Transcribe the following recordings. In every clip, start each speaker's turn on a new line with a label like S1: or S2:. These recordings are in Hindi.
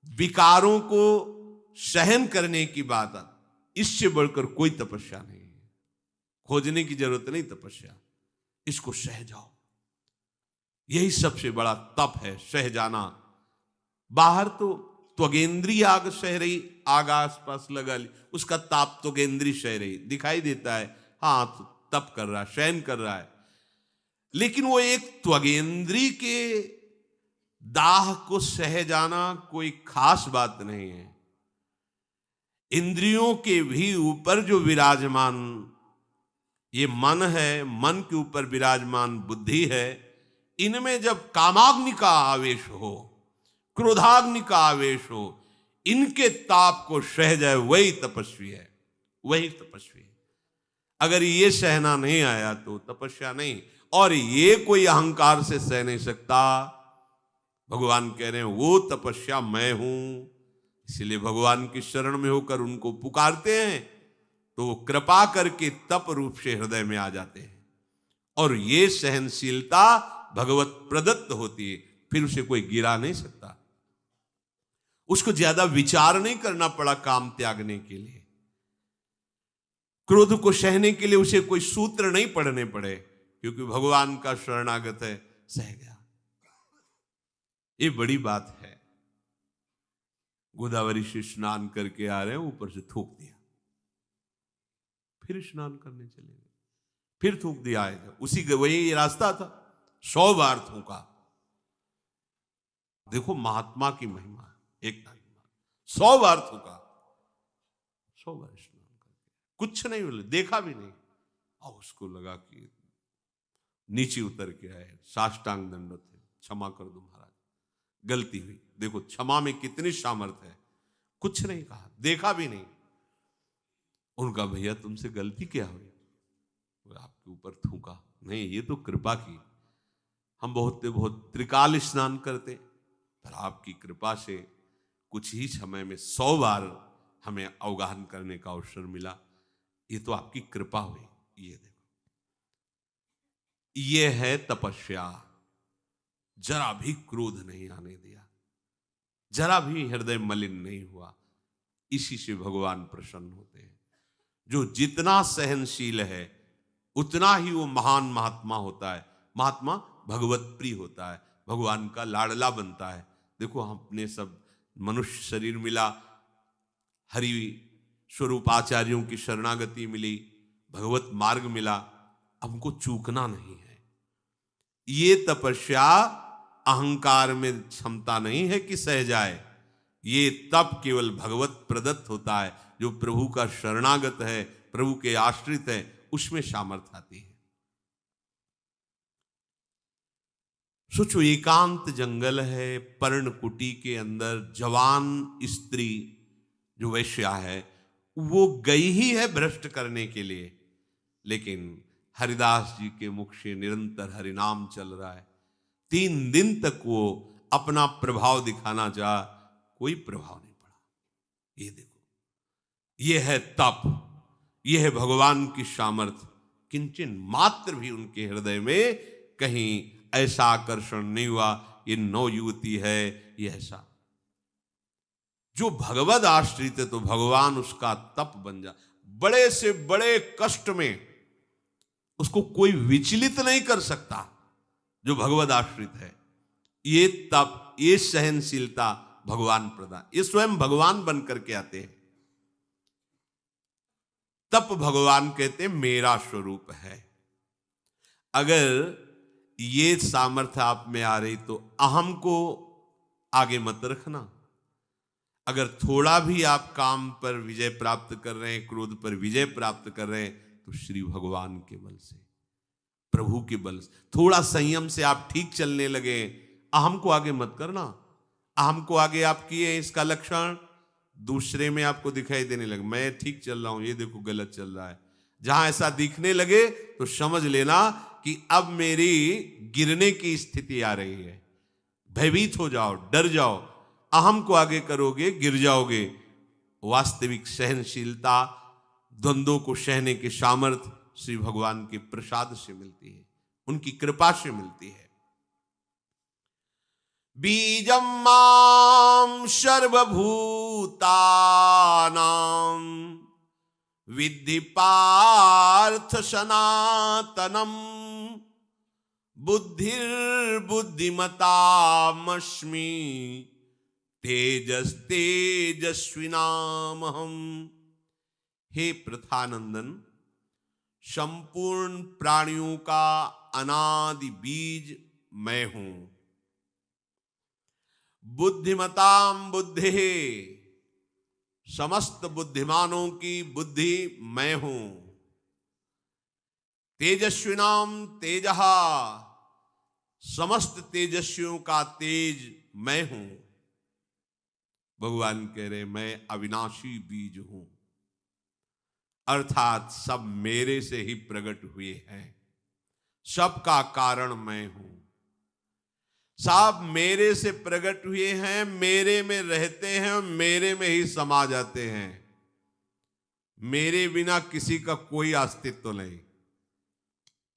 S1: विकारों को सहन करने की बात, इससे बढ़कर कोई तपस्या नहीं है। खोजने की जरूरत नहीं तपस्या, इसको सह जाओ। यही सबसे बड़ा तप है, सह जाना। बाहर तो त्वगेंद्री आग सह रही, आग आसपास लगा ली, उसका ताप त्वगेंद्री सह रही, दिखाई देता है, हाँ तो तप कर रहा है, शयन कर रहा है। लेकिन वो एक त्वगेंद्री के दाह को सह जाना कोई खास बात नहीं है। इंद्रियों के भी ऊपर जो विराजमान ये मन है, मन के ऊपर विराजमान बुद्धि है, इनमें जब कामाग्नि का आवेश हो, क्रोधाग्नि का आवेश हो, इनके ताप को सह जाए, वही तपस्वी है, वही तपस्वी है। अगर ये सहना नहीं आया तो तपस्या नहीं। और ये कोई अहंकार से सह नहीं सकता। भगवान कह रहे हैं वो तपस्या मैं हूं। इसलिए भगवान की शरण में होकर उनको पुकारते हैं तो वो कृपा करके तप रूप से हृदय में आ जाते हैं। और ये सहनशीलता भगवत प्रदत्त होती है, फिर उसे कोई गिरा नहीं सकता। उसको ज्यादा विचार नहीं करना पड़ा काम त्यागने के लिए, क्रोध को सहने के लिए उसे कोई सूत्र नहीं पढ़ने पड़े, क्योंकि भगवान का शरणागत है, सह गया। ये बड़ी बात है। गोदावरी से स्नान करके आ रहे हैं, ऊपर से थूक दिया, फिर स्नान करने चले गए, फिर थूक दिया, आएगा उसी वही रास्ता था, 100 बार थूका। देखो महात्मा की महिमा, एक 100 बार थूका, 100 बार स्नान करके, कुछ नहीं बोले, देखा भी नहीं। और उसको लगा कि नीचे उतर के आए, साष्टांग दंडवत है, क्षमा कर दो महाराज, गलती हुई। देखो क्षमा में कितनी सामर्थ्य है। कुछ नहीं कहा, देखा भी नहीं। उनका भैया तुमसे गलती क्या हुई? आपके ऊपर थूका। नहीं, ये तो कृपा की। हम बहुत त्रिकाल स्नान करते, पर आपकी कृपा से कुछ ही समय में 100 बार हमें अवगाहन करने का अवसर मिला। ये तो आपकी कृपा हुई। ये देखो, ये है तपस्या। जरा भी क्रोध नहीं आने दिया, जरा भी हृदय मलिन नहीं हुआ। इसी से भगवान प्रसन्न होते हैं। जो जितना सहनशील है उतना ही वो महान महात्मा होता है। महात्मा भगवत प्रिय होता है, भगवान का लाडला बनता है। देखो हमने सब मनुष्य शरीर मिला, हरि स्वरूप आचार्यों की शरणागति मिली, भगवत मार्ग मिला, हमको चूकना नहीं है। ये तपस्या अहंकार में क्षमता नहीं है कि सह जाए। ये तप केवल भगवत प्रदत्त होता है। जो प्रभु का शरणागत है, प्रभु के आश्रित है, उसमें सामर्थ्य आती है। सोचो, एकांत जंगल है, पर्णकुटी के अंदर जवान स्त्री जो वैश्या है, वो गई ही है भ्रष्ट करने के लिए, लेकिन हरिदास जी के मुख से निरंतर हरिनाम चल रहा है। 3 दिन तक वो अपना प्रभाव दिखाना चाहा, कोई प्रभाव नहीं पड़ा। ये देखो, ये है तप, ये है भगवान की सामर्थ्य। किंचन मात्र भी उनके हृदय में कहीं ऐसा आकर्षण नहीं हुआ, ये 9 युवती है, ये ऐसा। जो भगवद आश्रित है तो भगवान उसका तप बन जा। बड़े से बड़े कष्ट में उसको कोई विचलित नहीं कर सकता जो भगवद आश्रित है। ये तप, ये सहनशीलता भगवान प्रदान, ये स्वयं भगवान बन करके आते हैं। तप भगवान कहते हैं मेरा स्वरूप है। अगर ये सामर्थ्य आप में आ रही तो अहम को आगे मत रखना। अगर थोड़ा भी आप काम पर विजय प्राप्त कर रहे हैं, क्रोध पर विजय प्राप्त कर रहे हैं, तो श्री भगवान के बल से, प्रभु के बल से, थोड़ा संयम से आप ठीक चलने लगे, अहम को आगे मत करना। अहम को आगे आप किए, इसका लक्षण दूसरे में आपको दिखाई देने लगे। मैं ठीक चल रहा हूं, ये देखो गलत चल रहा है। जहां ऐसा दिखने लगे तो समझ लेना कि अब मेरी गिरने की स्थिति आ रही है। भयभीत हो जाओ, डर जाओ। अहम को आगे करोगे, गिर जाओगे। वास्तविक सहनशीलता, द्वंद्वों को सहने के सामर्थ्य श्री भगवान के प्रसाद से मिलती है, उनकी कृपा से मिलती है। बीजम माम सर्वभूतानां विद्धि पार्थ सनातनम बुद्धिर्बुद्धिमतामस्मि तेजस्तेजस्विनामहम। हे प्रथानंदन, संपूर्ण प्राणियों का अनादि बीज मैं हूं। बुद्धिमताम बुद्धि, समस्त बुद्धिमानों की बुद्धि मैं हूं। तेजस्विनाम तेजः, समस्त तेजस्वियों का तेज मैं हूं। भगवान कह रहे मैं अविनाशी बीज हूं, अर्थात सब मेरे से ही प्रकट हुए हैं। सबका कारण मैं हूं। सब मेरे से प्रकट हुए हैं, मेरे में रहते हैं और मेरे में ही समा जाते हैं। मेरे बिना किसी का कोई अस्तित्व नहीं।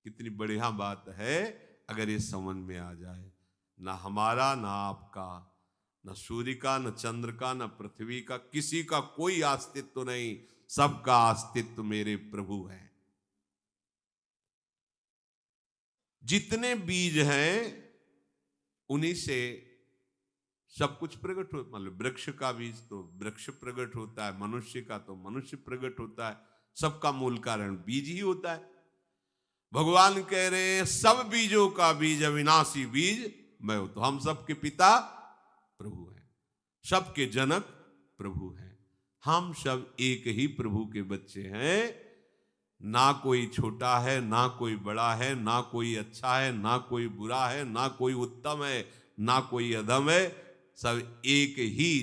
S1: कितनी बढ़िया बात है अगर ये समझ में आ जाए। ना हमारा, ना आपका, न सूर्य का, न चंद्र का, न पृथ्वी का, किसी का कोई अस्तित्व नहीं। सबका अस्तित्व मेरे प्रभु है। जितने बीज हैं उन्हीं से सब कुछ प्रकट हो। मतलब वृक्ष का बीज तो वृक्ष प्रकट होता है, मनुष्य का तो मनुष्य प्रकट होता है। सबका मूल कारण बीज ही होता है। भगवान कह रहे हैं सब बीजों का बीज, अविनाशी बीज मैं हूं। तो हम सबके पिता प्रभु हैं, सबके जनक प्रभु हैं। हम सब एक ही प्रभु के बच्चे हैं। ना कोई छोटा है, ना कोई बड़ा है, ना कोई अच्छा है, ना कोई बुरा है, ना कोई उत्तम है, ना कोई अधम है। सब एक ही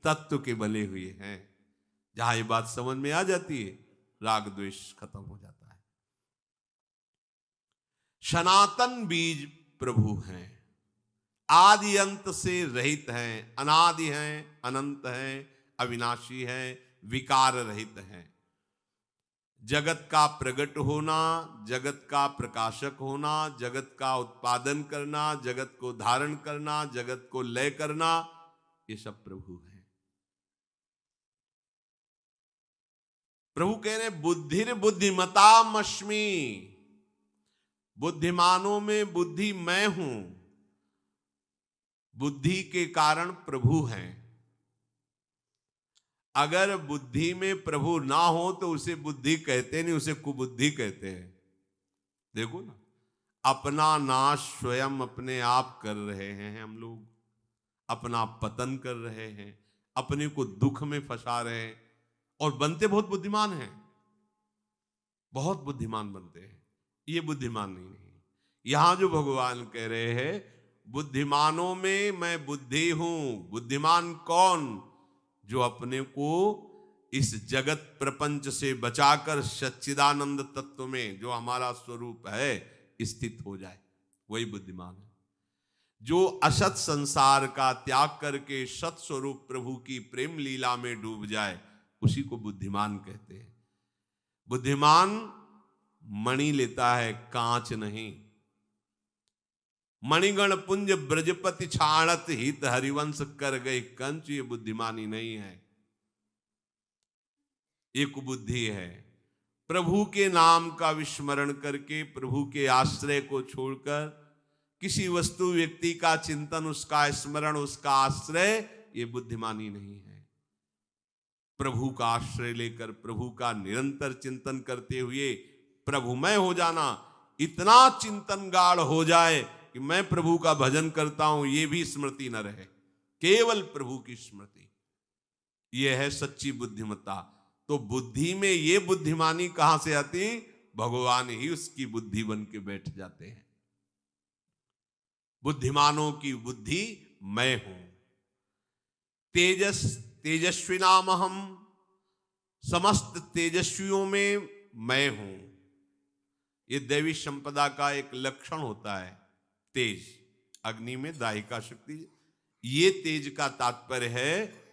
S1: तत्व के बने हुए हैं। जहां ये बात समझ में आ जाती है, राग द्वेष खत्म हो जाता है। सनातन बीज प्रभु हैं, आदि अंत से रहित हैं, अनादि हैं, अनंत हैं, अविनाशी हैं, विकार रहित हैं। जगत का प्रकट होना, जगत का प्रकाशक होना, जगत का उत्पादन करना, जगत को धारण करना, जगत को लय करना, ये सब प्रभु हैं। प्रभु कह रहे बुद्धिर बुद्धिमतामस्मि, बुद्धिमानों में बुद्धि मैं हूं। बुद्धि के कारण प्रभु हैं। अगर बुद्धि में प्रभु ना हो तो उसे बुद्धि कहते नहीं, उसे कुबुद्धि कहते हैं। देखो ना, अपना नाश स्वयं अपने आप कर रहे हैं हम लोग, अपना पतन कर रहे हैं, अपने को दुख में फंसा रहे हैं और बनते बहुत बुद्धिमान हैं, बहुत बुद्धिमान बनते हैं। ये बुद्धिमान नहीं है। यहां जो भगवान कह रहे हैं बुद्धिमानों में मैं बुद्धि हूं। बुद्धिमान कौन? जो अपने को इस जगत प्रपंच से बचाकर सच्चिदानंद तत्व में जो हमारा स्वरूप है स्थित हो जाए, वही बुद्धिमान है। जो असत संसार का त्याग करके सत स्वरूप प्रभु की प्रेम लीला में डूब जाए, उसी को बुद्धिमान कहते हैं। बुद्धिमान मणि लेता है, कांच नहीं। मणिगण पुंज ब्रजपति छाणत हित हरिवंश कर गए कंच, ये बुद्धिमानी नहीं है, एक बुद्धि है। प्रभु के नाम का विस्मरण करके, प्रभु के आश्रय को छोड़कर किसी वस्तु व्यक्ति का चिंतन, उसका स्मरण, उसका आश्रय, ये बुद्धिमानी नहीं है। प्रभु का आश्रय लेकर प्रभु का निरंतर चिंतन करते हुए प्रभुमय हो जाना, इतना चिंतन गाढ़ हो जाए कि मैं प्रभु का भजन करता हूं ये भी स्मृति न रहे, केवल प्रभु की स्मृति, यह है सच्ची बुद्धिमत्ता। तो बुद्धि में ये बुद्धिमानी कहां से आती? भगवान ही उसकी बुद्धि बन के बैठ जाते हैं। बुद्धिमानों की बुद्धि मैं हूं। तेजस्विनामहम, समस्त तेजस्वियों में मैं हूं। ये दैवी संपदा का एक लक्षण होता है। तेज, अग्नि में दाहिका शक्ति, ये तेज का तात्पर्य है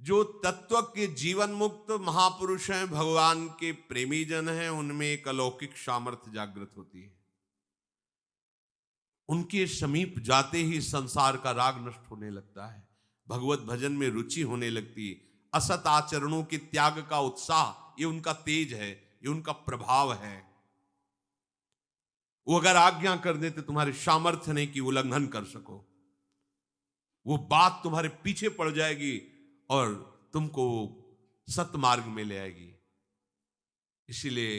S1: जो तत्व के जीवन मुक्त महापुरुष हैं, भगवान के प्रेमी जन हैं, उनमें एक अलौकिक सामर्थ्य जागृत होती है। उनके समीप जाते ही संसार का राग नष्ट होने लगता है। भगवत भजन में रुचि होने लगती, असत आचरणों के त्याग का उत्साह, ये उनका तेज है, ये उनका प्रभाव है। वो अगर आज्ञा कर देते तुम्हारे सामर्थ्य नहीं कि उल्लंघन कर सको, वो बात तुम्हारे पीछे पड़ जाएगी और तुमको सतमार्ग में ले आएगी। इसीलिए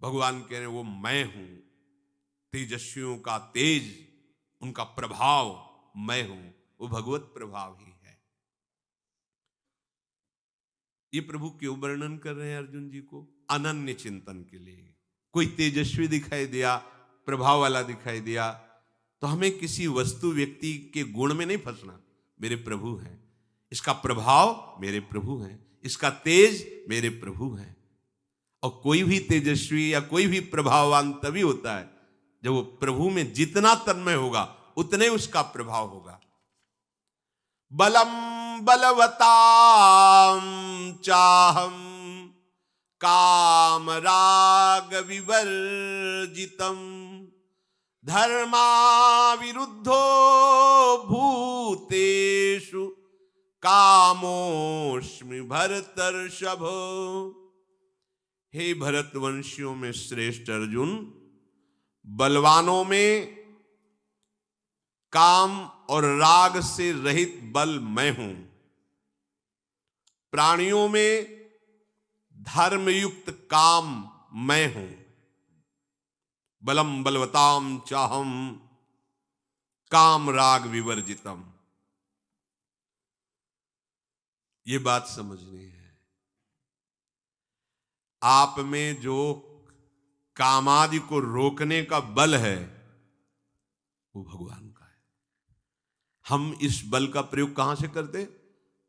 S1: भगवान कह रहे हैं वो मैं हूं, तेजस्वियों का तेज, उनका प्रभाव मैं हूं, वो भगवत प्रभाव ही है। ये प्रभु क्यों वर्णन कर रहे हैं अर्जुन जी को? अनन्य चिंतन के लिए। कोई तेजस्वी दिखाई दिया, प्रभाव वाला दिखाई दिया, तो हमें किसी वस्तु व्यक्ति के गुण में नहीं फंसना। मेरे प्रभु हैं, इसका प्रभाव मेरे प्रभु हैं, इसका तेज मेरे प्रभु हैं। और कोई भी तेजस्वी या कोई भी प्रभाववान तभी होता है जब वो प्रभु में जितना तन्मय होगा उतने उसका प्रभाव होगा। बलम बलवताम चाहम काम राग विवर्जितम धर्मा विरुद्धो भूतेषु कामोस्मि भरतर्षभ। हे भरतवंशियों में श्रेष्ठ अर्जुन, बलवानों में काम और राग से रहित बल मैं हूं, प्राणियों में धर्मयुक्त काम मैं हूं। बलम बलवताम चाहम काम राग विवर्जितम। ये बात समझनी है। आप में जो कामादि को रोकने का बल है वो भगवान का है। हम इस बल का प्रयोग कहां से करते?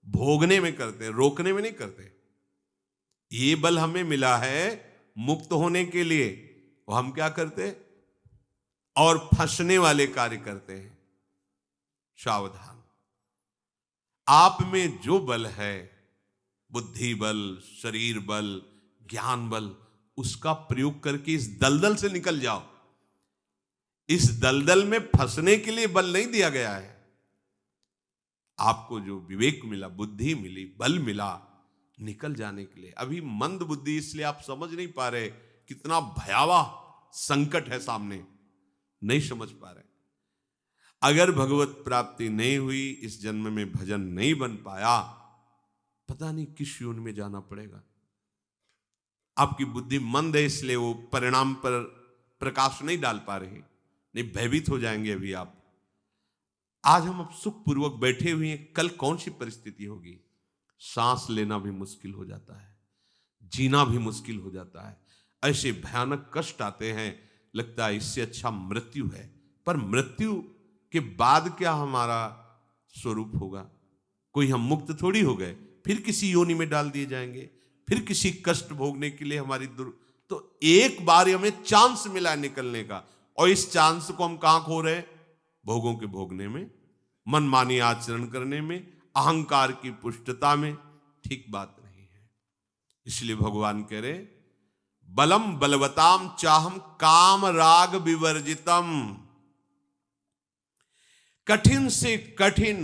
S1: भोगने में करते, रोकने में नहीं करते। ये बल हमें मिला है मुक्त होने के लिए, और हम क्या करते? और फंसने वाले कार्य करते हैं। सावधान। आप में जो बल है, बुद्धि बल, शरीर बल, ज्ञान बल, उसका प्रयोग करके इस दलदल से निकल जाओ। इस दलदल में फंसने के लिए बल नहीं दिया गया है। आपको जो विवेक मिला, बुद्धि मिली, बल मिला, निकल जाने के लिए। अभी मंद बुद्धि, इसलिए आप समझ नहीं पा रहे कितना भयावह संकट है सामने, नहीं समझ पा रहे। अगर भगवत प्राप्ति नहीं हुई, इस जन्म में भजन नहीं बन पाया, पता नहीं किस योनि में जाना पड़ेगा। आपकी बुद्धि मंद है, इसलिए वो परिणाम पर प्रकाश नहीं डाल पा रहे, नहीं भयभीत हो जाएंगे अभी आप। आज हम अब सुखपूर्वक बैठे हुए हैं, कल कौन सी परिस्थिति होगी? सांस लेना भी मुश्किल हो जाता है, जीना भी मुश्किल हो जाता है, ऐसे भयानक कष्ट आते हैं, लगता है इससे अच्छा मृत्यु है। पर मृत्यु के बाद क्या हमारा स्वरूप होगा? कोई हम मुक्त थोड़ी हो गए, फिर किसी योनि में डाल दिए जाएंगे, फिर किसी कष्ट भोगने के लिए हमारी तो एक बार हमें चांस मिला निकलने का, और इस चांस को हम कहां खो रहे? भोगों के भोगने में, मनमानी आचरण करने में, अहंकार की पुष्टता में। ठीक बात नहीं है। इसलिए भगवान कह रहे बलम बलवताम चाहम काम राग विवर्जितम। कठिन से कठिन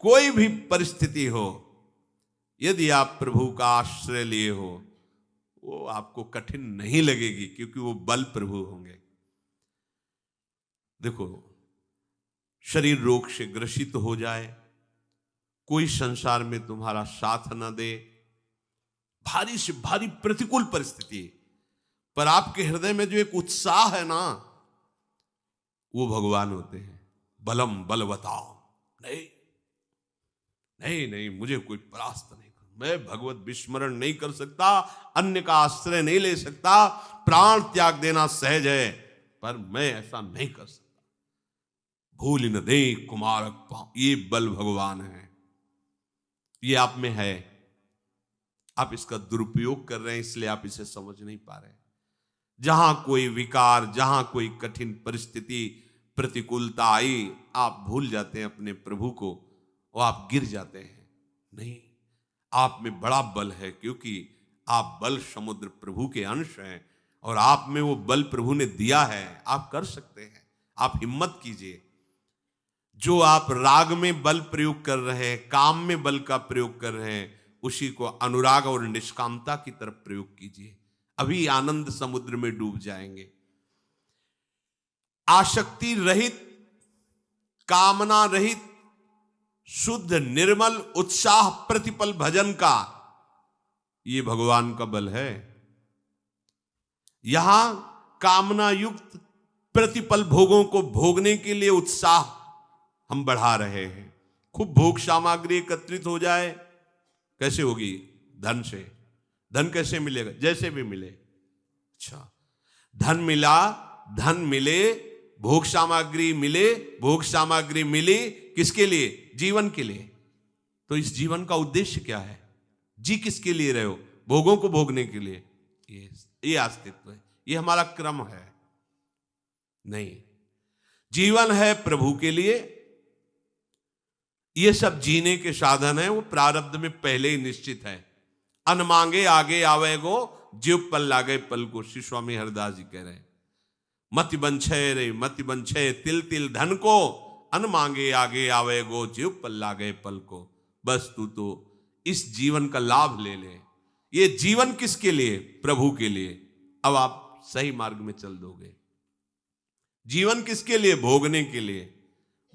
S1: कोई भी परिस्थिति हो, यदि आप प्रभु का आश्रय लिए हो, वो आपको कठिन नहीं लगेगी, क्योंकि वो बल प्रभु होंगे। देखो, शरीर रोग से ग्रसित हो जाए, कोई संसार में तुम्हारा साथ न दे, भारी से भारी प्रतिकूल परिस्थिति, पर आपके हृदय में जो एक उत्साह है ना, वो भगवान होते हैं। बलम बलवताम, नहीं नहीं नहीं, मुझे कोई परास्त नहीं कर, मैं भगवत विस्मरण नहीं कर सकता, अन्य का आश्रय नहीं ले सकता, प्राण त्याग देना सहज है, पर मैं ऐसा नहीं कर सकता। भूल न दे कुमारक पांव, ये बल भगवान है, ये आप में है। आप इसका दुरुपयोग कर रहे हैं, इसलिए आप इसे समझ नहीं पा रहे। जहां कोई विकार, जहां कोई कठिन परिस्थिति, प्रतिकूलता आई, आप भूल जाते हैं अपने प्रभु को और आप गिर जाते हैं। नहीं, आप में बड़ा बल है, क्योंकि आप बल समुद्र प्रभु के अंश हैं, और आप में वो बल प्रभु ने दिया है। आप कर सकते हैं, आप हिम्मत कीजिए। जो आप राग में बल प्रयोग कर रहे हैं, काम में बल का प्रयोग कर रहे हैं, उसी को अनुराग और निष्कामता की तरफ प्रयोग कीजिए, अभी आनंद समुद्र में डूब जाएंगे। आसक्ति रहित, कामना रहित, शुद्ध निर्मल उत्साह प्रतिपल भजन का ये भगवान का बल है। यहां कामना युक्त प्रतिपल भोगों को भोगने के लिए उत्साह हम बढ़ा रहे हैं। खूब भोग सामग्री एकत्रित हो जाए, कैसे होगी? धन से। धन कैसे मिलेगा? जैसे भी मिले। अच्छा, धन मिला, धन मिले, भोग सामग्री मिले, भोग सामग्री मिली, किसके लिए? जीवन के लिए। तो इस जीवन का उद्देश्य क्या है? जी किसके लिए रहे हो? भोगों को भोगने के लिए। ये अस्तित्व है, ये हमारा क्रम है। नहीं, जीवन है प्रभु के लिए। ये सब जीने के साधन है, वो प्रारब्ध में पहले ही निश्चित है। अन मांगे आगे आवेगो, जीव पल लागे पल को, श्री स्वामी हरदास जी कह रहे हैं। मति बंछे रे मति बंछे, तिल तिल धन को, अन मांगे आगे आवेगो, जीव पल लागे पल को। बस तू तो इस जीवन का लाभ ले ले। ये जीवन किसके लिए? प्रभु के लिए। अब आप सही मार्ग में चल दोगे। जीवन किसके लिए? भोगने के लिए।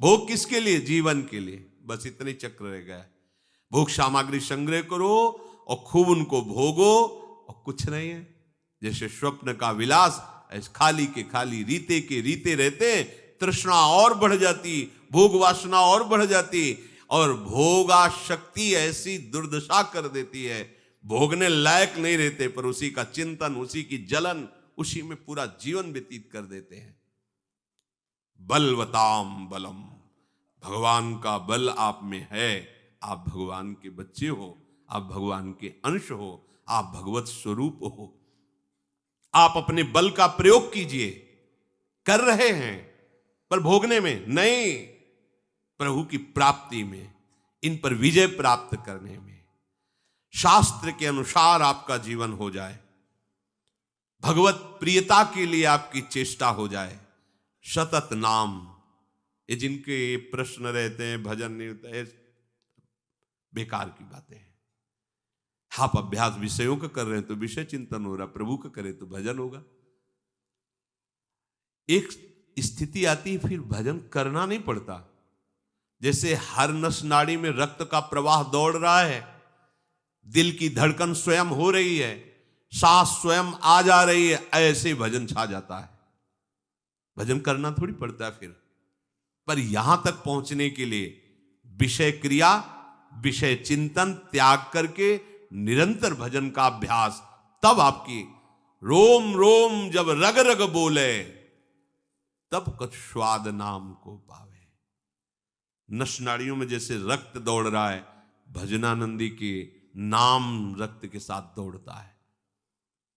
S1: भोग किसके लिए? जीवन के लिए। बस इतने चक्र रह गया। भोग सामग्री संग्रह करो और खूब उनको भोगो, और कुछ नहीं है। जैसे स्वप्न का विलास, ऐसे खाली के खाली, रीते के रीते रहते, तृष्णा और बढ़ जाती, भोग वासना और बढ़ जाती, और भोगा शक्ति ऐसी दुर्दशा कर देती है, भोगने लायक नहीं रहते, पर उसी का चिंतन, उसी की जलन, उसी में पूरा जीवन व्यतीत कर देते हैं। बलवताम बलम, भगवान का बल आप में है। आप भगवान के बच्चे हो, आप भगवान के अंश हो, आप भगवत स्वरूप हो। आप अपने बल का प्रयोग कीजिए। कर रहे हैं, पर भोगने में नहीं, प्रभु की प्राप्ति में, इन पर विजय प्राप्त करने में। शास्त्र के अनुसार आपका जीवन हो जाए, भगवत प्रियता के लिए आपकी चेष्टा हो जाए। सतत नाम, ये जिनके प्रश्न रहते हैं, भजन नहीं होता है, बेकार की बातें हैं। आप अभ्यास विषयों का कर रहे हैं तो विषय चिंतन हो रहा, प्रभु का करें तो भजन होगा। एक स्थिति आती है फिर भजन करना नहीं पड़ता। जैसे हर नस नाड़ी में रक्त का प्रवाह दौड़ रहा है, दिल की धड़कन स्वयं हो रही है, सांस स्वयं आ जा रही है, ऐसे भजन छा जाता है। भजन करना थोड़ी पड़ता है फिर। पर यहां तक पहुंचने के लिए विषय क्रिया, विषय चिंतन त्याग करके निरंतर भजन का अभ्यास, तब आपकी रोम रोम जब रग रग बोले, तब कुछ स्वाद नाम को पावे। नस नाड़ियों में जैसे रक्त दौड़ रहा है, भजनानंदी के नाम रक्त के साथ दौड़ता है।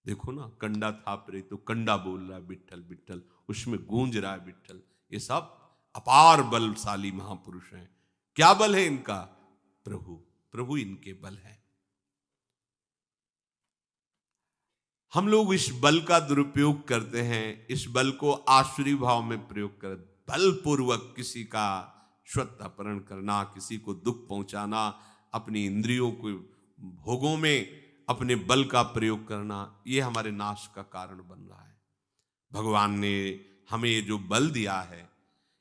S1: देखो ना, कंडा थाप रही तो कंडा बोल रहा है विठ्ठल विठ्ठल, उसमें गूंज रहा है विठ्ठल। ये सब अपार बलशाली महापुरुष हैं। क्या बल है इनका? प्रभु, प्रभु इनके बल है। हम लोग इस बल का दुरुपयोग करते हैं, इस बल को आसुरी भाव में प्रयोग कर, बलपूर्वक किसी का स्वत अपहरण करना, किसी को दुख पहुंचाना, अपनी इंद्रियों को भोगों में अपने बल का प्रयोग करना, ये हमारे नाश का कारण बन रहा है। भगवान ने हमें ये जो बल दिया है,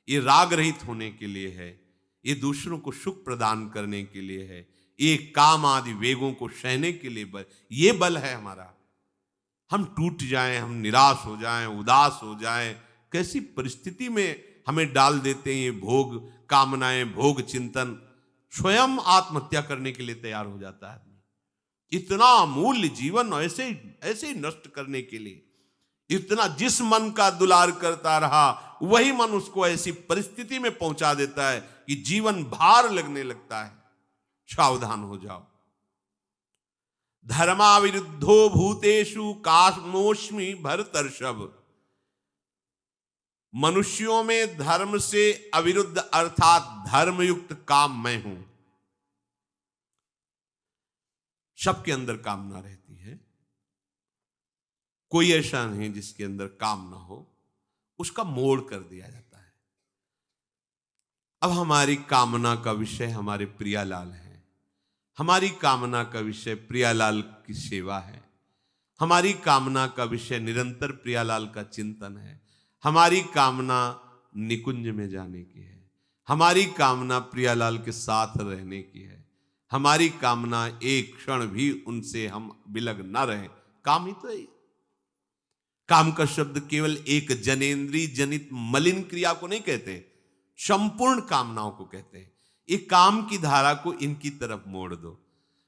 S1: ये राग रहित होने के लिए है, ये दूसरों को सुख प्रदान करने के लिए है, ये काम आदि वेगों को सहने के लिए बल, ये बल है हमारा। हम टूट जाएं, हम निराश हो जाएं, उदास हो जाएं, कैसी परिस्थिति में हमें डाल देते हैं ये भोग कामनाएं, भोग चिंतन। स्वयं आत्महत्या करने के लिए तैयार हो जाता है आदमी। इतना अमूल्य जीवन ऐसे ऐसे नष्ट करने के लिए, इतना जिस मन का दुलार करता रहा, वही मन उसको ऐसी परिस्थिति में पहुंचा देता है कि जीवन भार लगने लगता है। सावधान हो जाओ। धर्माविरुद्धो भूतेषु कामोस्मि भरतर्षभ। मनुष्यों में धर्म से अविरुद्ध अर्थात धर्मयुक्त काम मैं हूं। सबके अंदर कामना रहती है, कोई ऐसा नहीं जिसके अंदर काम ना हो। उसका मोड़ कर दिया जाता है। अब हमारी कामना का विषय हमारे प्रियालाल है, हमारी कामना का विषय प्रियालाल की सेवा है, हमारी कामना का विषय निरंतर प्रियालाल का चिंतन है, हमारी कामना निकुंज में जाने की है, हमारी कामना प्रियालाल के साथ रहने की है, हमारी कामना एक क्षण भी उनसे हम विलग न रहे। काम ही तो है। काम का शब्द केवल एक जनेन्द्रीय जनित मलिन क्रिया को नहीं कहते, संपूर्ण कामनाओं को कहते हैं। ये काम की धारा को इनकी तरफ मोड़ दो।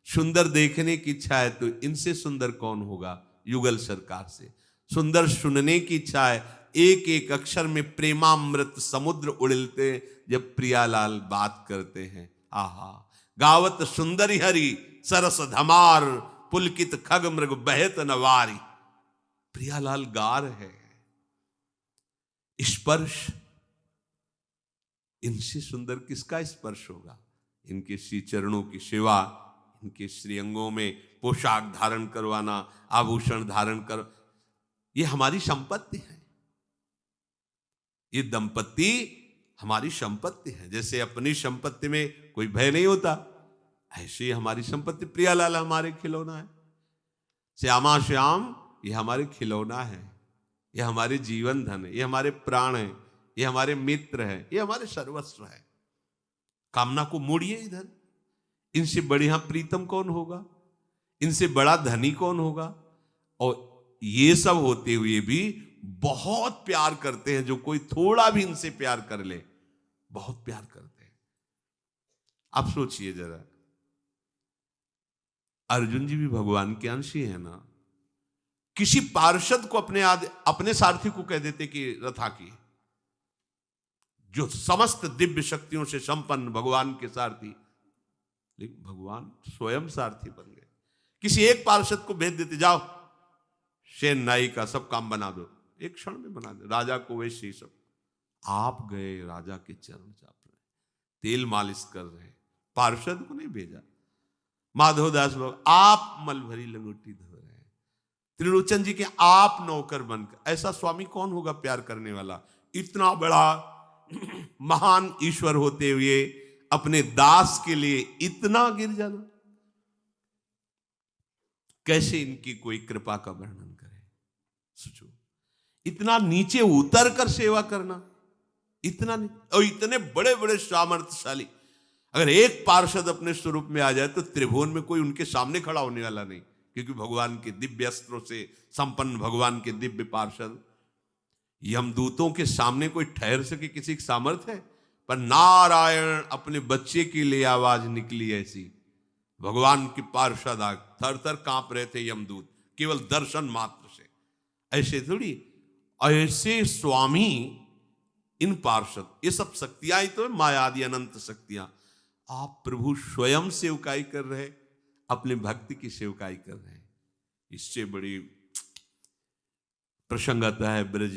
S1: सुंदर देखने की इच्छा है तो इनसे सुंदर कौन होगा? युगल सरकार से। सुंदर सुनने की इच्छा है, एक एक अक्षर में प्रेमामृत समुद्र उड़लते जब प्रियालाल बात करते हैं। आहा, गावत सुंदरी हरि सरस धमार, पुलकित खग मृग बहत नवारी। प्रियालाल गा रहे हैं। स्पर्श, इनसे सुंदर किसका स्पर्श होगा? इनके श्री चरणों की सेवा, इनके श्रीअंगों में पोशाक धारण करवाना, आभूषण धारण कर, ये हमारी संपत्ति है। ये दंपत्ति हमारी संपत्ति है। जैसे अपनी संपत्ति में कोई भय नहीं होता, ऐसे ही हमारी संपत्ति प्रियालाल हमारे खिलौना है। श्यामा श्याम ये हमारे खिलौना है, ये हमारे जीवन धन है, ये हमारे प्राण है, ये हमारे मित्र है, ये हमारे सर्वस्व है। कामना को मोड़िए इधर। इनसे बढ़िया प्रीतम कौन होगा? इनसे बड़ा धनी कौन होगा? और ये सब होते हुए भी बहुत प्यार करते हैं। जो कोई थोड़ा भी इनसे प्यार कर ले, बहुत प्यार करते हैं। आप सोचिए जरा, अर्जुन जी भी भगवान के अंश ही है ना। किसी पार्षद को अपने सारथी को कह देते कि रथा की, जो समस्त दिव्य शक्तियों से संपन्न भगवान के सारथी, लेकिन भगवान स्वयं सारथी बन गए। किसी एक पार्षद को भेज देते, जाओ सेन नाई का सब काम बना दो, एक क्षण में बना दे। राजा को वैसे ही सब। आप गए राजा के चरण चाप रहे, तेल मालिश कर रहे, पार्षद को नहीं भेजा। माधवदास बाबू आप मल भरी लंगोटी धो रहे हैं, त्रिलोचन जी के आप नौकर बनकर। ऐसा स्वामी कौन होगा प्यार करने वाला? इतना बड़ा महान ईश्वर होते हुए अपने दास के लिए इतना गिर जाना, कैसे इनकी कोई कृपा का वर्णन करे? सोचो, इतना नीचे उतर कर सेवा करना, इतना नहीं। और इतने बड़े बड़े सामर्थ्यशाली, अगर एक पार्षद अपने स्वरूप में आ जाए तो त्रिभुवन में कोई उनके सामने खड़ा होने वाला नहीं, क्योंकि भगवान के दिव्य अस्त्रों से संपन्न भगवान के दिव्य पार्षद। यमदूतों के सामने कोई ठहर सके किसी की सामर्थ्य है? पर नारायण अपने बच्चे के लिए आवाज निकली ऐसी, भगवान की पार्षद आग थर थर कांप रहे थे यमदूत, केवल दर्शन मात्र से। ऐसे थोड़ी, ऐसे स्वामी इन पार्षद, ये सब शक्तियां ही तो मायादि अनंत शक्तियां। आप प्रभु स्वयं सेवकाई कर रहे, अपने भक्ति की सेवकाई कर रहे हैं। इससे बड़ी प्रसंग आता है ब्रज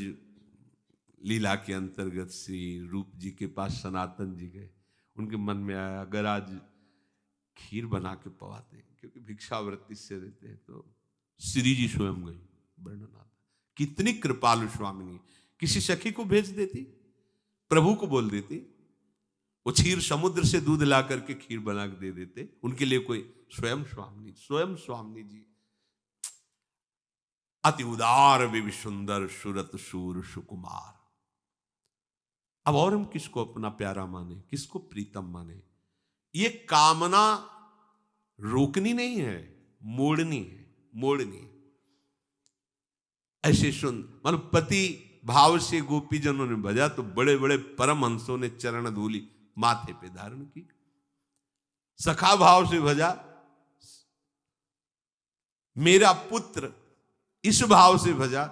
S1: लीला के अंतर्गत। श्री रूप जी के पास सनातन जी गए, उनके मन में आया अगर आज खीर बना के पवाते, क्योंकि भिक्षावृत्ति से रहते हैं, तो श्री जी स्वयं गई। वर्णन आता, कितनी कृपालु स्वामिनी। किसी सखी को भेज देती, प्रभु को बोल देती, वो क्षीर समुद्र से दूध ला करके खीर बना के दे देते उनके लिए। कोई स्वयं स्वामी जी अति उदार विवि सुंदर सुरत सूर सुकुमार। अब और हम किसको अपना प्यारा माने, किसको प्रीतम माने? ये कामना रोकनी नहीं है, मोड़नी है, मोड़नी है। ऐसे सुन, मतलब पति भाव से गोपीजनों ने भजा तो बड़े बड़े परमहंसों ने चरण धूली माथे पे धारण की। सखा भाव से भजा, मेरा पुत्र, इस भाव से भजा।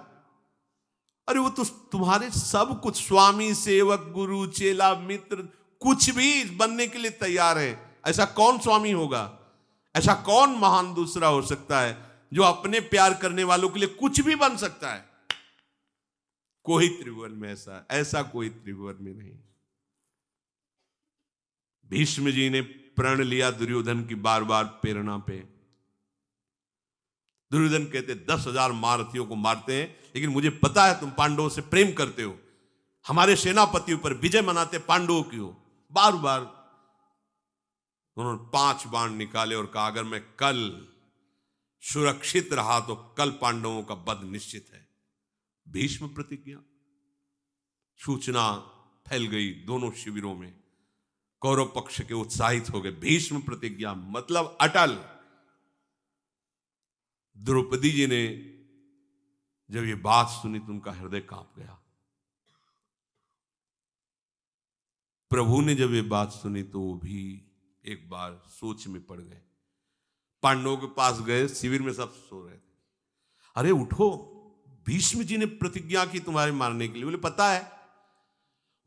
S1: अरे वो तो तुम्हारे सब कुछ, स्वामी सेवक गुरु चेला मित्र, कुछ भी बनने के लिए तैयार है। ऐसा कौन स्वामी होगा? ऐसा कौन महान दूसरा हो सकता है जो अपने प्यार करने वालों के लिए कुछ भी बन सकता है? कोई त्रिभुवन में ऐसा कोई त्रिभुवन में नहीं। भीष्म जी ने प्रण लिया दुर्योधन की बार बार प्रेरणा पे। दुर्योधन कहते 10,000 महारथियों को मारते हैं, लेकिन मुझे पता है तुम पांडवों से प्रेम करते हो, हमारे सेनापतियों पर विजय मनाते पांडवों की हो। बार बार उन्होंने 5 बाण निकाले और कहा, अगर मैं कल सुरक्षित रहा तो कल पांडवों का वध निश्चित है। भीष्म प्रतिज्ञा। सूचना फैल गई दोनों शिविरों में, कौरव पक्ष के उत्साहित हो गए। भीष्म प्रतिज्ञा मतलब अटल। द्रौपदी जी ने जब ये बात सुनी तो उनका हृदय कांप गया। प्रभु ने जब ये बात सुनी तो वो भी एक बार सोच में पड़ गए। पांडवों के पास गए, शिविर में सब सो रहे थे। अरे उठो, भीष्म जी ने प्रतिज्ञा की तुम्हारे मारने के लिए। बोले पता है।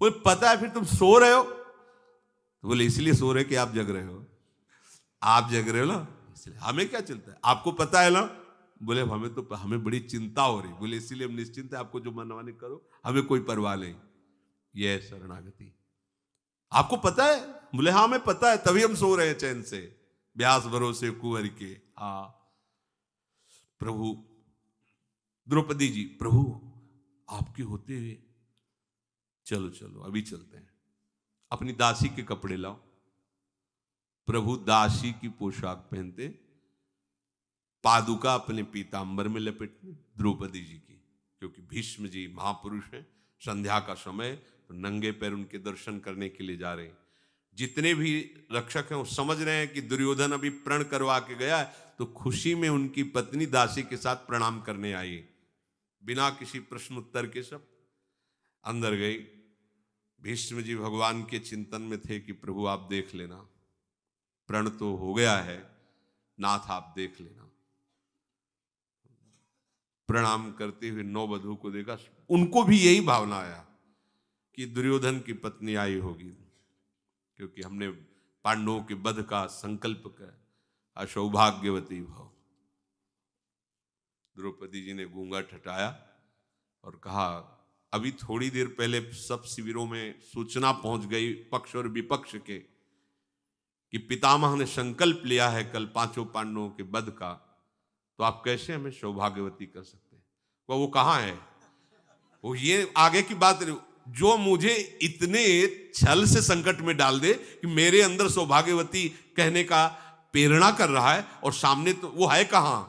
S1: बोले पता है, फिर तुम सो रहे हो? तो बोले इसलिए सो रहे कि आप जग रहे हो। आप जग रहे हो ना, इसलिए। हमें क्या चलता है, आपको पता है ना? बोले हमें बड़ी चिंता हो रही। बोले इसीलिए हम निश्चिंत है, आपको जो मनमानी करो, हमें कोई परवाह नहीं। यह है शरणागति। आपको पता है? बोले हाँ हमें पता है, तभी हम सो रहे हैं चैन से। ब्यास भरोसे कुंवर के। हाँ प्रभु। द्रौपदी जी, प्रभु आपके होते हुए चलो चलो अभी चलते हैं, अपनी दासी के कपड़े लाओ। प्रभु दासी की पोशाक पहनते, पादुका अपने पीतांबर में लपेटते द्रौपदी जी की, क्योंकि भीष्म जी महापुरुष हैं। संध्या का समय, तो नंगे पैर उनके दर्शन करने के लिए जा रहे हैं। जितने भी रक्षक हैं वो समझ रहे हैं कि दुर्योधन अभी प्रण करवा के गया है, तो खुशी में उनकी पत्नी दासी के साथ प्रणाम करने आई। बिना किसी प्रश्न उत्तर के सब अंदर गई। भीष्म जी भगवान के चिंतन में थे कि प्रभु आप देख लेना, प्रण तो हो गया है, नाथ आप देख लेना। प्रणाम करते हुए नौवधू को देखा, उनको भी यही भावना आया कि दुर्योधन की पत्नी आई होगी, क्योंकि हमने पांडवों के वध का संकल्प किया। असौभाग्यवती भव। द्रौपदी जी ने घूंघट हटाया और कहा, अभी थोड़ी देर पहले सब शिविरों में सूचना पहुंच गई पक्ष और विपक्ष के कि पितामह ने संकल्प लिया है कल 5 पांडवों के वध का, तो आप कैसे हमें सौभाग्यवती कर सकते हैं? वो कहाँ है? वो ये आगे की बात, जो मुझे इतने छल से संकट में डाल दे कि मेरे अंदर सौभाग्यवती कहने का प्रेरणा कर रहा है, और सामने तो वो है कहां?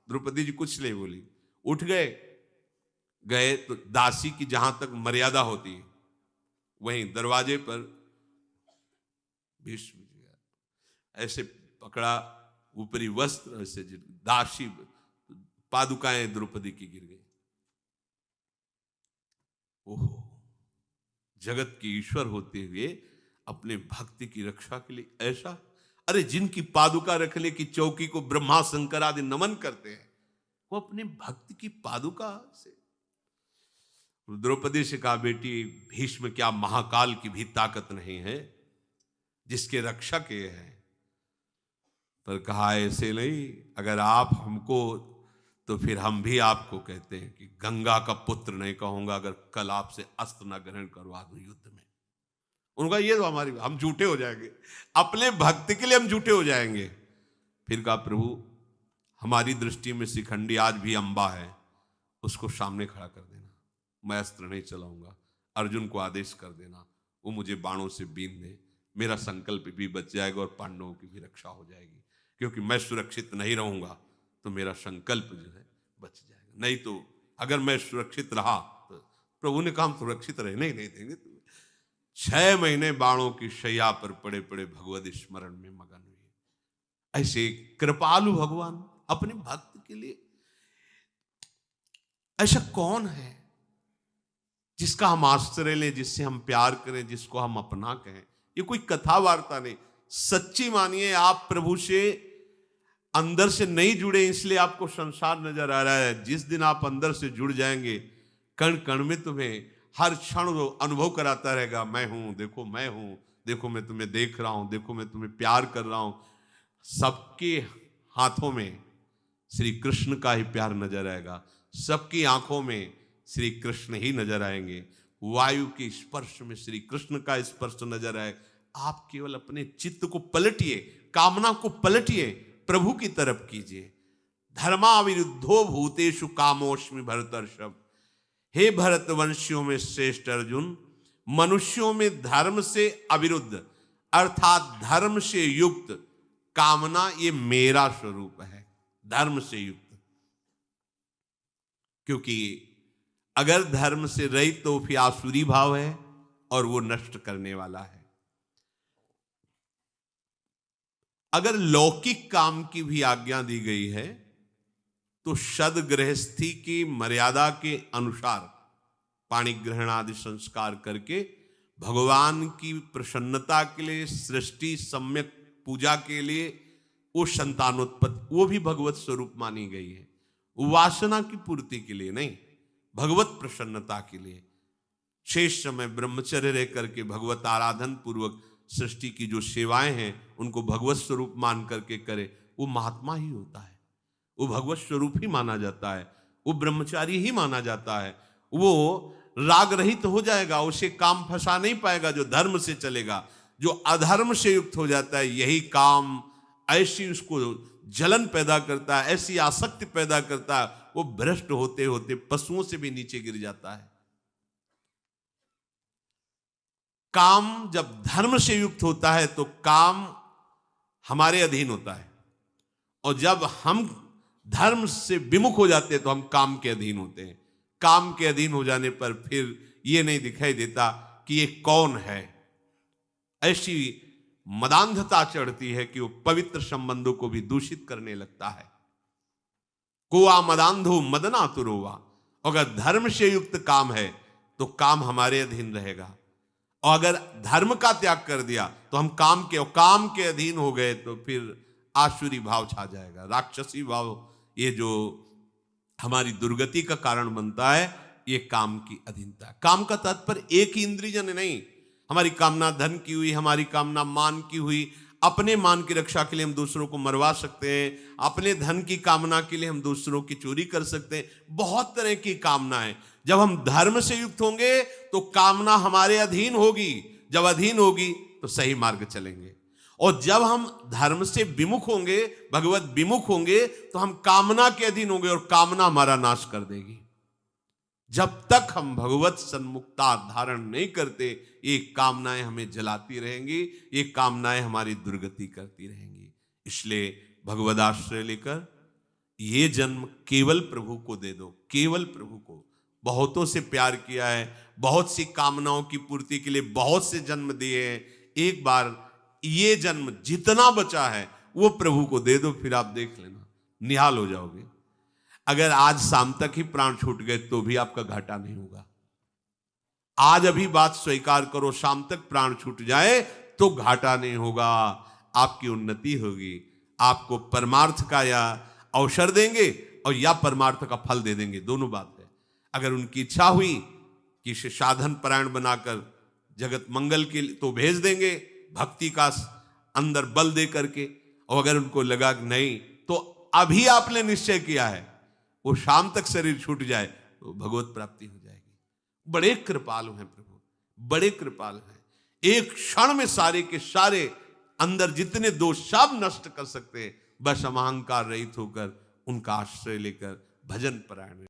S1: द्रौपदी जी कुछ नहीं बोली, उठ गए तो दासी की जहां तक मर्यादा होती है वहीं दरवाजे पर भीष्म जी ऐसे पकड़ा, ऊपरी वस्त्र ऐसे, दासी पादुकाएं द्रौपदी की गिर गई। ओहो, जगत के ईश्वर होते हुए अपने भक्ति की रक्षा के लिए ऐसा। अरे जिनकी पादुका रखने की चौकी को ब्रह्मा शंकर आदि नमन करते हैं, वो अपने भक्त की पादुका से। द्रौपदी से कहा, बेटी भीष्म क्या महाकाल की भी ताकत नहीं है जिसके रक्षक ये है? पर कहा ऐसे नहीं, अगर आप हमको, तो फिर हम भी आपको कहते हैं कि गंगा का पुत्र नहीं कहूंगा अगर कल आपसे अस्त्र न ग्रहण करवा दूं युद्ध में। उनका ये तो हम झूठे हो जाएंगे, अपने भक्त के लिए हम झूठे हो जाएंगे। फिर कहा, प्रभु हमारी दृष्टि में शिखंडी आज भी अंबा है, उसको सामने खड़ा कर देना, मैं अस्त्र नहीं चलाऊंगा। अर्जुन को आदेश कर देना, वो मुझे बाणों से बीन दे, मेरा संकल्प भी बच जाएगा और पांडवों की भी रक्षा हो जाएगी। क्योंकि मैं सुरक्षित नहीं रहूंगा तो मेरा संकल्प जो है बच जाएगा, नहीं तो अगर मैं सुरक्षित रहा तो। प्रभु ने कहा, हम सुरक्षित रहने ही नहीं देंगे तुम्हें। 6 महीने बाणों की शैया पर पड़े पड़े भगवत स्मरण में मगन हुए। ऐसे कृपालु भगवान अपने भक्त के लिए। ऐसा कौन है जिसका हम आश्रय लें, जिससे हम प्यार करें, जिसको हम अपना कहें? ये कोई कथा वार्ता नहीं, सच्ची मानिए। आप प्रभु से अंदर से नहीं जुड़े इसलिए आपको संसार नजर आ रहा है। जिस दिन आप अंदर से जुड़ जाएंगे, कण कण में तुम्हें हर क्षण वो अनुभव कराता रहेगा, मैं हूं, देखो मैं हूं, देखो मैं तुम्हें देख रहा हूं, देखो मैं तुम्हें प्यार कर रहा हूं। सबके हाथों में श्री कृष्ण का ही प्यार नजर आएगा, सबकी आंखों में श्री कृष्ण ही नजर आएंगे। वायु के स्पर्श में श्री कृष्ण का स्पर्श नजर आए। आप केवल अपने चित्त को पलटिए, कामना को पलटिए, प्रभु की तरफ कीजिए। धर्माविरुद्धो भूतेषु कामोस्मि भरतर्षभ। हे भरतवंशियों में श्रेष्ठ अर्जुन, मनुष्यों में धर्म से अविरुद्ध अर्थात धर्म से युक्त कामना, ये मेरा स्वरूप है, धर्म से युक्त। क्योंकि अगर धर्म से रहित तो फिर आसुरी भाव है और वो नष्ट करने वाला है। अगर लौकिक काम की भी आज्ञा दी गई है तो सद्गृहस्थी की मर्यादा के अनुसार पाणी ग्रहण आदि संस्कार करके भगवान की प्रसन्नता के लिए, सृष्टि सम्यक पूजा के लिए, वो संतानोत्पत्ति, वो भी भगवत स्वरूप मानी गई है। वासना की पूर्ति के लिए नहीं, भगवत प्रसन्नता के लिए। शेष समय ब्रह्मचर्य रह करके भगवत आराधन पूर्वक सृष्टि की जो सेवाएं हैं उनको भगवत स्वरूप मान करके करे, वो महात्मा ही होता है, वो भगवत स्वरूप ही माना जाता है, वो ब्रह्मचारी ही माना जाता है। वो राग रहित हो जाएगा, उसे काम फंसा नहीं पाएगा जो धर्म से चलेगा। जो अधर्म से युक्त हो जाता है, यही काम ऐसी उसको जलन पैदा करता है, ऐसी आसक्ति पैदा करता है, वो भ्रष्ट होते होते पशुओं से भी नीचे गिर जाता है। काम जब धर्म से युक्त होता है तो काम हमारे अधीन होता है, और जब हम धर्म से विमुख हो जाते हैं तो हम काम के अधीन होते हैं। काम के अधीन हो जाने पर फिर ये नहीं दिखाई देता कि ये कौन है। ऐसी मदांधता चढ़ती है कि वो पवित्र संबंधों को भी दूषित करने लगता है। कोआ मदांधो मदना तुरोवा। अगर धर्म से युक्त काम है तो काम हमारे अधीन रहेगा, और अगर धर्म का त्याग कर दिया तो हम काम के अधीन हो गए तो फिर आसुरी भाव छा जाएगा, राक्षसी भाव, ये जो हमारी दुर्गति का कारण बनता है, ये काम की अधीनता। काम का तात्पर्य एक ही इंद्रियजन्य नहीं, हमारी कामना धन की हुई, हमारी कामना मान की हुई। अपने मान की रक्षा के लिए हम दूसरों को मरवा सकते हैं, अपने धन की कामना के लिए हम दूसरों की चोरी कर सकते हैं, बहुत तरह की कामना है। जब हम धर्म से युक्त होंगे तो कामना हमारे अधीन होगी, जब अधीन होगी तो सही मार्ग चलेंगे। और जब हम धर्म से विमुख होंगे, भगवत विमुख होंगे, तो हम कामना के अधीन होंगे और कामना हमारा नाश कर देगी। जब तक हम भगवत सन्मुखता धारण नहीं करते, ये कामनाएं हमें जलाती रहेंगी, ये कामनाएं हमारी दुर्गति करती रहेंगी। इसलिए भगवद आश्रय लेकर ये जन्म केवल प्रभु को दे दो, केवल प्रभु को। बहुतों से प्यार किया है, बहुत सी कामनाओं की पूर्ति के लिए बहुत से जन्म दिए हैं, एक बार ये जन्म जितना बचा है वो प्रभु को दे दो, फिर आप देख लेना, निहाल हो जाओगे। अगर आज शाम तक ही प्राण छूट गए तो भी आपका घाटा नहीं होगा। आज अभी बात स्वीकार करो, शाम तक प्राण छूट जाए तो घाटा नहीं होगा, आपकी उन्नति होगी। आपको परमार्थ का या अवसर देंगे और या परमार्थ का फल दे देंगे, दोनों बात है। अगर उनकी इच्छा हुई कि इसे साधन परायण बनाकर जगत मंगल के लिए तो भेज देंगे, भक्ति का अंदर बल दे करके। और अगर उनको लगा कि नहीं, तो अभी आपने निश्चय किया है वो शाम तक शरीर छूट जाए तो भगवत प्राप्ति हो जाएगी। बड़े कृपालु हैं प्रभु, बड़े कृपालु हैं। एक क्षण में सारे के सारे अंदर जितने दोष सब नष्ट कर सकते हैं, बस हम अहंकार रहित होकर उनका आश्रय लेकर भजन परायण